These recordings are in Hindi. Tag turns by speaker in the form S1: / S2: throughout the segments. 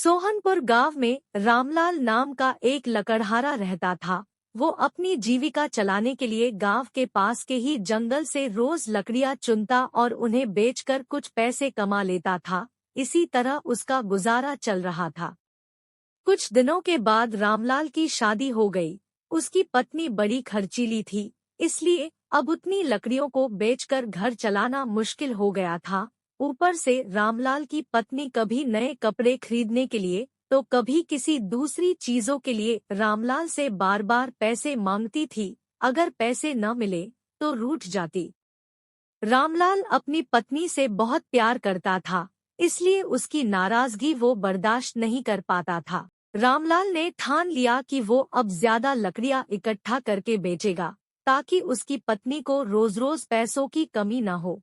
S1: सोहनपुर गांव में रामलाल नाम का एक लकड़हारा रहता था। वो अपनी जीविका चलाने के लिए गांव के पास के ही जंगल से रोज लकड़ियां चुनता और उन्हें बेचकर कुछ पैसे कमा लेता था। इसी तरह उसका गुजारा चल रहा था। कुछ दिनों के बाद रामलाल की शादी हो गई। उसकी पत्नी बड़ी खर्चीली थी, इसलिए अब उतनी लकड़ियों को बेचकर घर चलाना मुश्किल हो गया था। ऊपर से रामलाल की पत्नी कभी नए कपड़े खरीदने के लिए तो कभी किसी दूसरी चीजों के लिए रामलाल से बार बार पैसे मांगती थी। अगर पैसे न मिले तो रूठ जाती। रामलाल अपनी पत्नी से बहुत प्यार करता था, इसलिए उसकी नाराजगी वो बर्दाश्त नहीं कर पाता था। रामलाल ने ठान लिया कि वो अब ज्यादा लकड़ियां इकट्ठा करके बेचेगा, ताकि उसकी पत्नी को रोज रोज पैसों की कमी न हो।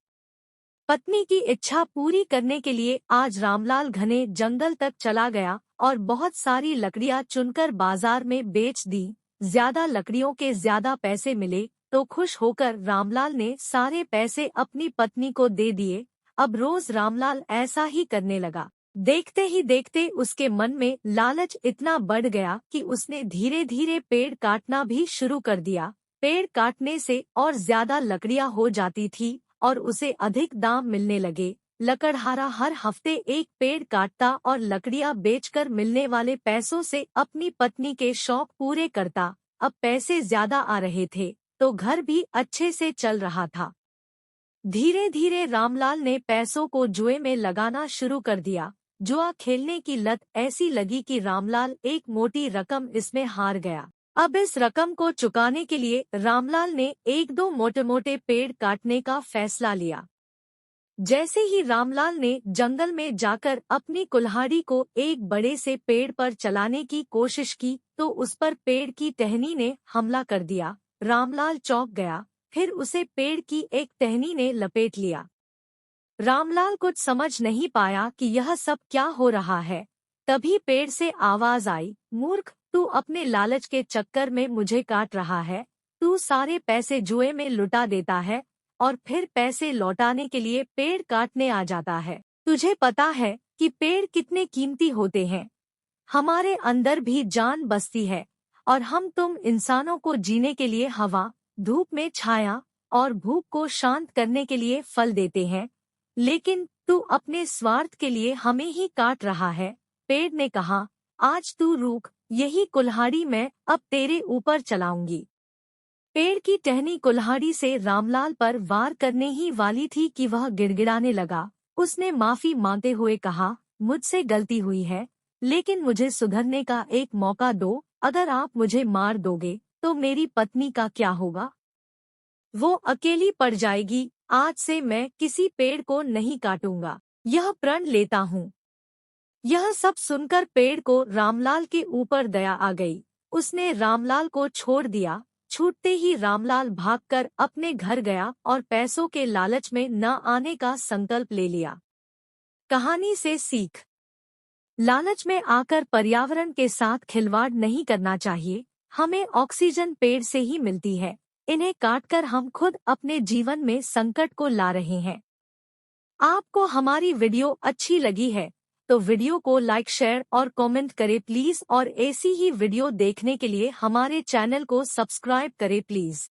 S1: पत्नी की इच्छा पूरी करने के लिए आज रामलाल घने जंगल तक चला गया और बहुत सारी लकड़ियां चुनकर बाजार में बेच दी। ज्यादा लकड़ियों के ज्यादा पैसे मिले तो खुश होकर रामलाल ने सारे पैसे अपनी पत्नी को दे दिए। अब रोज रामलाल ऐसा ही करने लगा। देखते ही देखते उसके मन में लालच इतना बढ़ गया कि उसने धीरे धीरे पेड़ काटना भी शुरू कर दिया। पेड़ काटने से और ज्यादा लकड़ियां हो जाती थी और उसे अधिक दाम मिलने लगे। लकड़हारा हर हफ्ते एक पेड़ काटता और लकड़ियां बेचकर मिलने वाले पैसों से अपनी पत्नी के शौक पूरे करता। अब पैसे ज्यादा आ रहे थे तो घर भी अच्छे से चल रहा था। धीरे धीरे रामलाल ने पैसों को जुए में लगाना शुरू कर दिया। जुआ खेलने की लत ऐसी लगी कि रामलाल एक मोटी रकम इसमें हार गया। अब इस रकम को चुकाने के लिए रामलाल ने एक दो मोटे मोटे पेड़ काटने का फैसला लिया। जैसे ही रामलाल ने जंगल में जाकर अपनी कुल्हाड़ी को एक बड़े से पेड़ पर चलाने की कोशिश की तो उस पर पेड़ की टहनी ने हमला कर दिया। रामलाल चौंक गया, फिर उसे पेड़ की एक टहनी ने लपेट लिया। रामलाल कुछ समझ नहीं पाया कि यह सब क्या हो रहा है। तभी पेड़ से आवाज आई, मूर्ख, तू अपने लालच के चक्कर में मुझे काट रहा है। तू सारे पैसे जुए में लुटा देता है और फिर पैसे लौटाने के लिए पेड़ काटने आ जाता है। तुझे पता है कि पेड़ कितने कीमती होते हैं। हमारे अंदर भी जान बसती है और हम तुम इंसानों को जीने के लिए हवा, धूप में छाया और भूख को शांत करने के लिए फल देते हैं, लेकिन तू अपने स्वार्थ के लिए हमें ही काट रहा है। पेड़ ने कहा, आज तू रूठ, यही कुल्हाड़ी मैं अब तेरे ऊपर चलाऊंगी। पेड़ की टहनी कुल्हाड़ी से रामलाल पर वार करने ही वाली थी कि वह गिड़गिड़ाने लगा। उसने माफी मांगते हुए कहा, मुझसे गलती हुई है, लेकिन मुझे सुधरने का एक मौका दो। अगर आप मुझे मार दोगे तो मेरी पत्नी का क्या होगा? वो अकेली पड़ जाएगी। आज से मैं किसी पेड़ को नहीं काटूंगा, यह प्रण लेता हूँ। यह सब सुनकर पेड़ को रामलाल के ऊपर दया आ गई। उसने रामलाल को छोड़ दिया। छूटते ही रामलाल भागकर अपने घर गया और पैसों के लालच में न आने का संकल्प ले लिया। कहानी से सीख। लालच में आकर पर्यावरण के साथ खिलवाड़ नहीं करना चाहिए। हमें ऑक्सीजन पेड़ से ही मिलती है। इन्हें काटकर हम खुद अपने जीवन में संकट को ला रहे हैं। आपको हमारी वीडियो अच्छी लगी है तो वीडियो को लाइक, शेयर और कमेंट करें प्लीज, और ऐसी ही वीडियो देखने के लिए हमारे चैनल को सब्सक्राइब करें प्लीज।